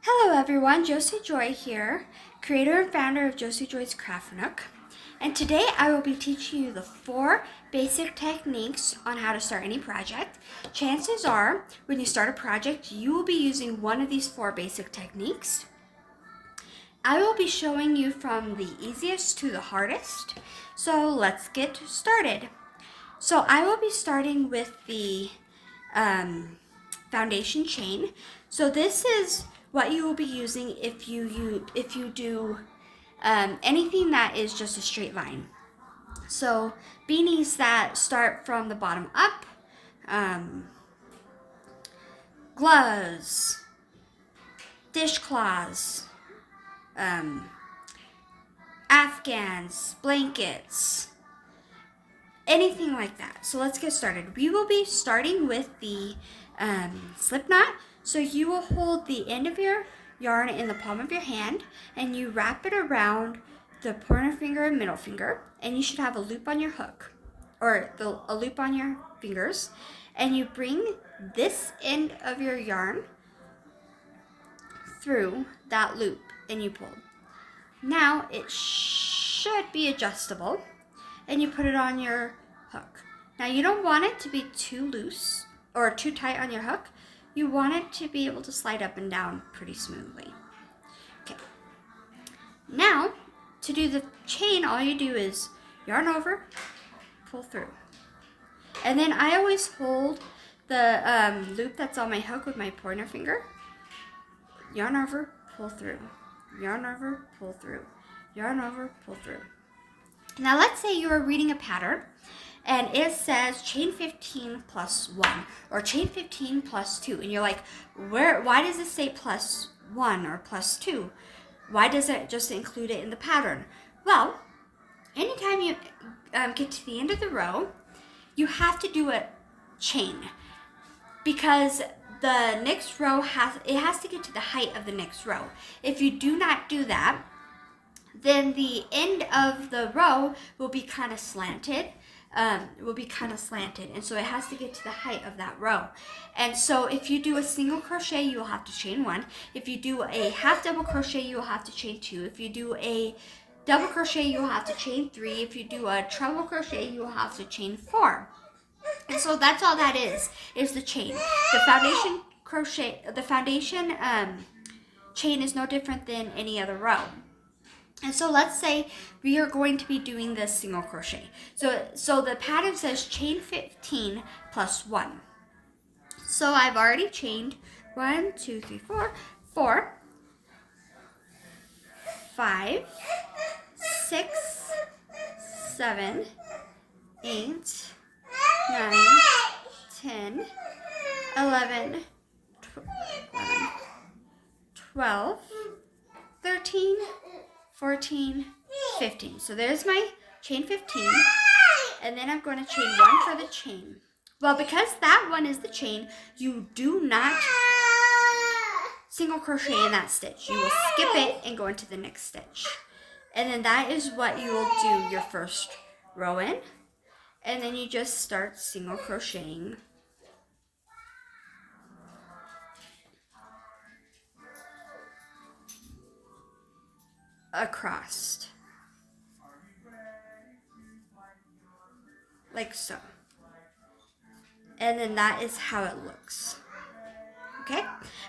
Hello everyone, Josie Joy here, creator and founder of Josie Joy's Craft Nook. And today I will be teaching you the 4 basic techniques on how to start any project. Chances are, when you start a project, you will be using one of these 4 basic techniques. I will be showing you from the easiest to the hardest, so let's get started. So I will be starting with the foundation chain. So this is what you will be using if you do anything that is just a straight line. So beanies that start from the bottom up, gloves, dishcloths, afghans, blankets, anything like that. So let's get started. We will be starting with the slip knot. So you will hold the end of your yarn in the palm of your hand and you wrap it around the pointer finger and middle finger, and you should have a loop on your hook or a loop on your fingers, and you bring this end of your yarn through that loop and you pull. Now it should be adjustable and you put it on your hook. Now you don't want it to be too loose or too tight on your hook. You want it to be able to slide up and down pretty smoothly. Okay. Now, to do the chain, all you do is yarn over, pull through. And then I always hold the loop that's on my hook with my pointer finger. Yarn over, pull through. Yarn over, pull through. Yarn over, pull through. Now let's say you are reading a pattern and it says chain 15 plus 1 or chain 15 plus 2, and you're like, why does it say plus 1 or plus 2? Why does it just include it in the pattern? Well, anytime you get to the end of the row, you have to do a chain because the next row has to get to the height of the next row. If you do not do that, then the end of the row will be kind of slanted. And so it has to get to the height of that row. And so if you do a single crochet, you will have to chain 1. If you do a half double crochet, you will have to chain 2. If you do a double crochet, you will have to chain 3. If you do a treble crochet, you will have to chain 4. And so that's all that is the chain. The foundation chain is no different than any other row. And so let's say we are going to be doing this single crochet. So the pattern says chain 15 plus 1. So I've already chained 1, 2, 3, 4, 4, 5, 6, 7, 8, 9, 10, 11, 12, 13, 14, 15. So there's my chain 15. And then I'm going to chain 1 for the chain. Well, because that one is the chain, you do not single crochet in that stitch. You will skip it and go into the next stitch. And then that is what you will do your first row in. And then you just start single crocheting across, like so. And then that is how it looks. Okay?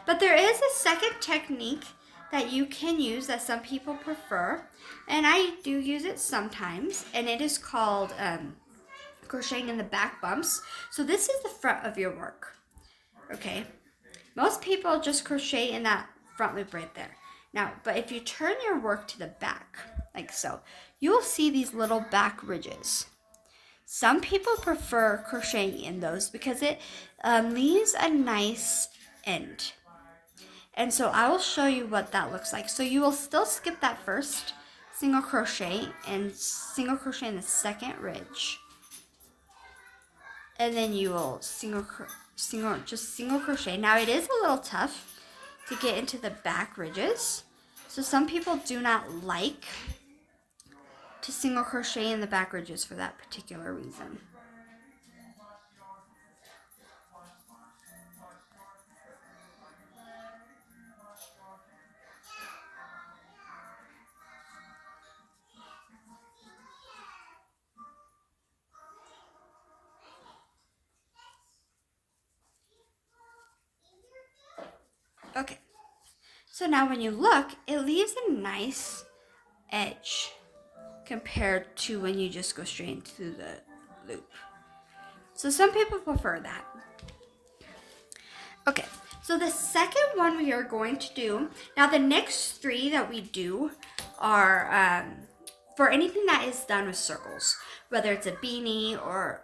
But there is a second technique that you can use that some people prefer, and I do use it sometimes, and it is called crocheting in the back bumps. So this is the front of your work. Okay? Most people just crochet in that front loop right there. Now, but if you turn your work to the back, like so, you will see these little back ridges. Some people prefer crocheting in those because it leaves a nice end. And so I will show you what that looks like. So you will still skip that first single crochet and single crochet in the second ridge. And then you will single crochet. Now it is a little tough to get into the back ridges. So some people do not like to single crochet in the back ridges for that particular reason. Okay, so now when you look, it leaves a nice edge compared to when you just go straight through the loop. So some people prefer that. Okay, so the second one we are going to do, now the next three that we do are for anything that is done with circles, whether it's a beanie or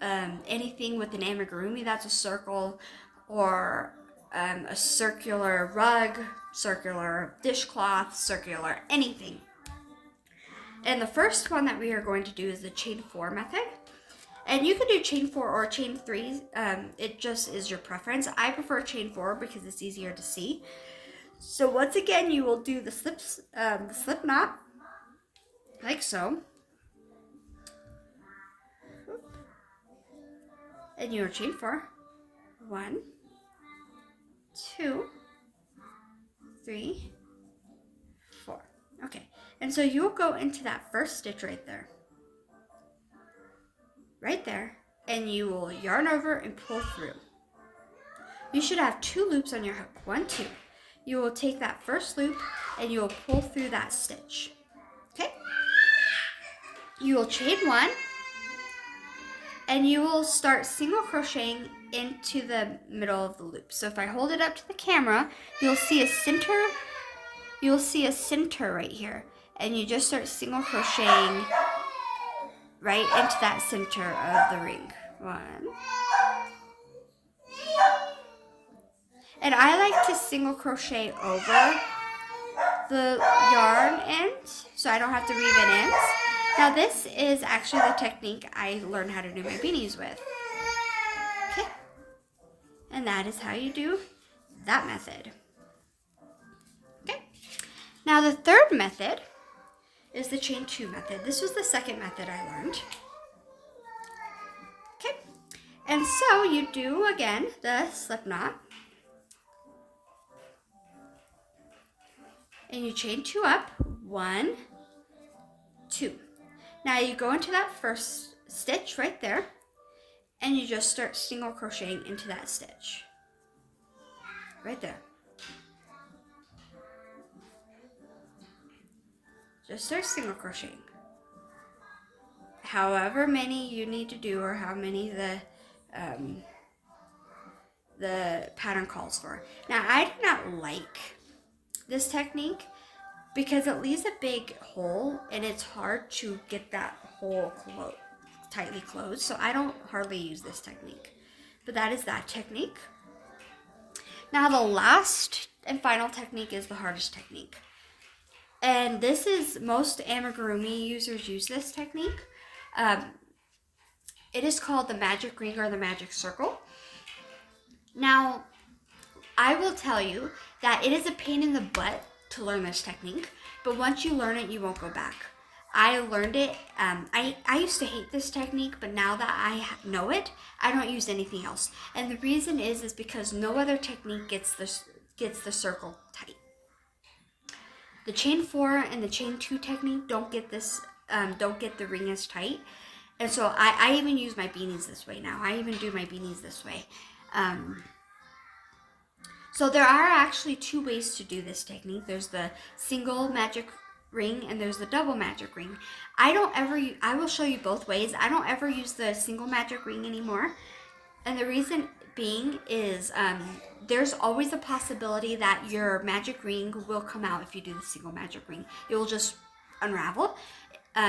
anything with an amigurumi that's a circle, or a circular rug, circular dishcloth, circular anything. And the first one that we are going to do is the chain 4 method. And you can do chain 4 or chain 3. It just is your preference. I prefer chain 4 because it's easier to see. So once again, you will do the slip knot, like so. And you are chain 4. 1, 2, 3, 4. Okay, and so you'll go into that first stitch right there. Right there, and you will yarn over and pull through. You should have 2 loops on your hook. 1, 2. You will take that first loop and you will pull through that stitch. Okay? You will chain 1 and you will start single crocheting into the middle of the loop. So if I hold it up to the camera, you'll see a center. You'll see a center right here, and you just start single crocheting right into that center of the ring. 1. And I like to single crochet over the yarn end so I don't have to weave it in. Now this is actually the technique I learned how to do my beanies with. Okay. And that is how you do that method. Okay. Now the third method is the chain 2 method. This was the second method I learned. Okay. And so you do again the slip knot. And you chain 2 up, 1, 2. Now you go into that first stitch right there, and you just start single crocheting into that stitch. Right there. Just start single crocheting. However many you need to do, or how many the pattern calls for. Now I do not like this technique because it leaves a big hole and it's hard to get that hole tightly closed. So I don't hardly use this technique, but that is that technique. Now the last and final technique is the hardest technique. And this is, most amigurumi users use this technique. It is called the magic ring or the magic circle. Now, I will tell you that it is a pain in the butt to learn this technique, but once you learn it, you won't go back. I learned it. I used to hate this technique, but now that I know it, I don't use anything else. And the reason is because no other technique gets the circle tight. The chain 4 and the chain 2 technique don't get the ring as tight. And so I even use my beanies this way now. I even do my beanies this way. So there are actually 2 ways to do this technique. There's the single magic ring and there's the double magic ring. I will show you both ways. I don't ever use the single magic ring anymore. And the reason being is there's always a possibility that your magic ring will come out if you do the single magic ring. It will just unravel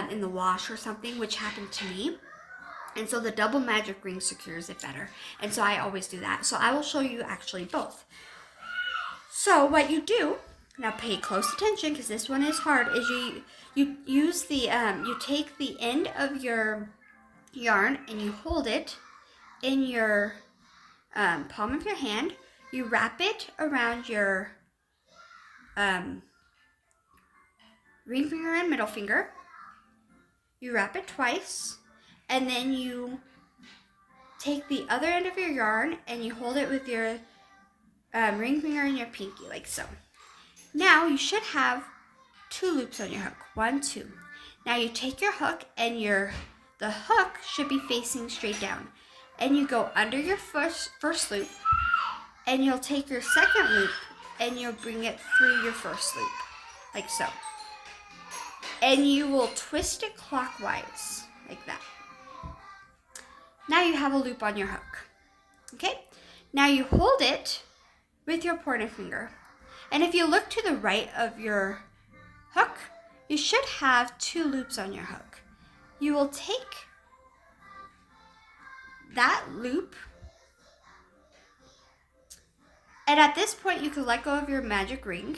in the wash or something, which happened to me. And so the double magic ring secures it better. And so I always do that. So I will show you actually both. So what you do, now pay close attention because this one is hard, is you use the, you take the end of your yarn and you hold it in your palm of your hand. You wrap it around your ring finger and middle finger. You wrap it twice, and then you take the other end of your yarn and you hold it with your ring finger and your pinky, like so. Now you should have 2 loops on your hook. 1, 2. Now you take your hook and the hook should be facing straight down. And you go under your first loop and you'll take your second loop and you'll bring it through your first loop, like so. And you will twist it clockwise, like that. Now you have a loop on your hook. Okay? Now you hold it with your pointer finger. And if you look to the right of your hook, you should have 2 loops on your hook. You will take that loop, and at this point you can let go of your magic ring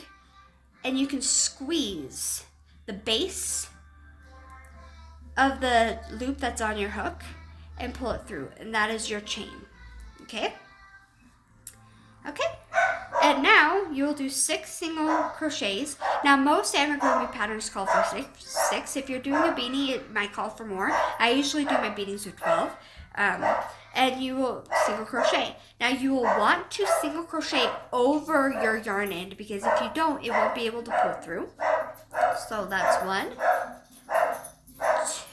and you can squeeze the base of the loop that's on your hook and pull it through, and that is your chain. Okay? Okay, and now you will do 6 single crochets. Now most amigurumi patterns call for 6. If you're doing a beanie, it might call for more. I usually do my beanies with 12. And you will single crochet. Now you will want to single crochet over your yarn end, because if you don't, it won't be able to pull through. So that's 1,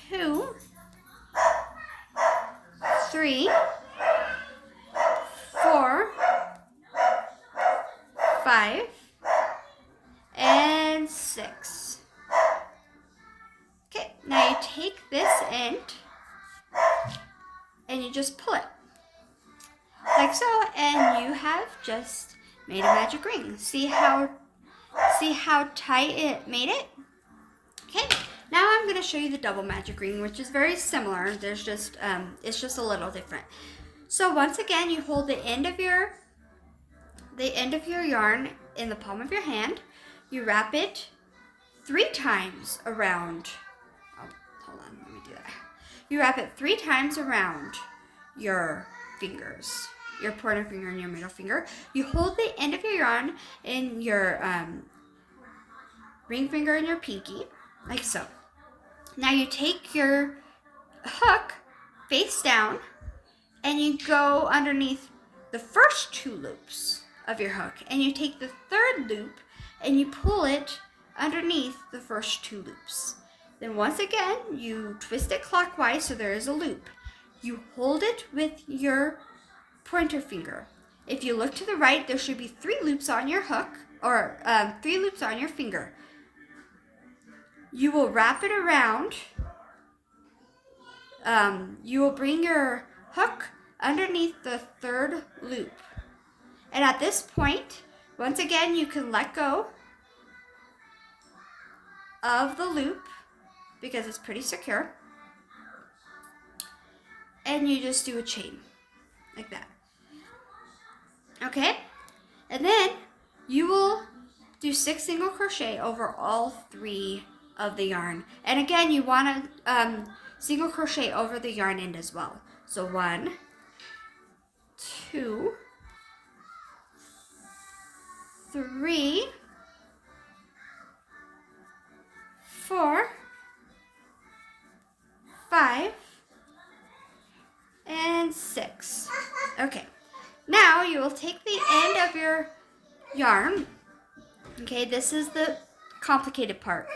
2, 3, 4, 5, and 6. Okay, now you take this end and you just pull it like so, and you have just made a magic ring. See how tight it made it? Okay, now I'm going to show you the double magic ring, which is very similar. There's just it's just a little different. So once again, you hold the end of your yarn in the palm of your hand. You wrap it 3 times around. Oh, hold on, let me do that. You wrap it 3 times around your fingers, your pointer finger and your middle finger. You hold the end of your yarn in your ring finger and your pinky, like so. Now you take your hook face down and you go underneath the first 2 loops of your hook, and you take the 3rd loop and you pull it underneath the first 2 loops. Then once again, you twist it clockwise so there is a loop. You hold it with your pointer finger. If you look to the right, there should be 3 loops on your hook, or 3 loops on your finger. You will wrap it around. You will bring your hook underneath the 3rd loop. And at this point, once again, you can let go of the loop because it's pretty secure. And you just do a chain like that. Okay? And then you will do 6 single crochet over all 3 of the yarn. And again, you want to single crochet over the yarn end as well. So 1, 2, 3, 4, 5, and 6. Okay, now you will take the end of your yarn. Okay, this is the complicated part.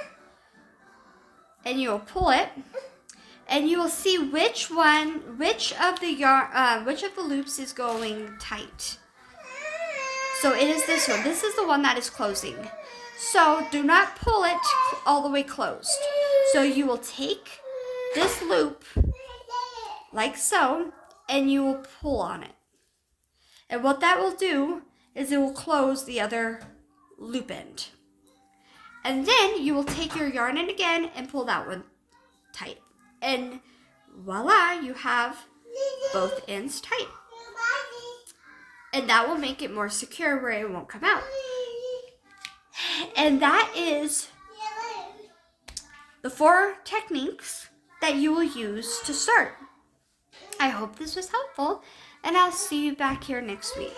And you will pull it, and you will see which of the loops is going tight. So it is this one. This is the one that is closing. So do not pull it all the way closed. So you will take this loop like so, and you will pull on it. And what that will do is it will close the other loop end. And then you will take your yarn end again and pull that one tight. And voila, you have both ends tight. And that will make it more secure where it won't come out. And that is the 4 techniques that you will use to start. I hope this was helpful, and I'll see you back here next week.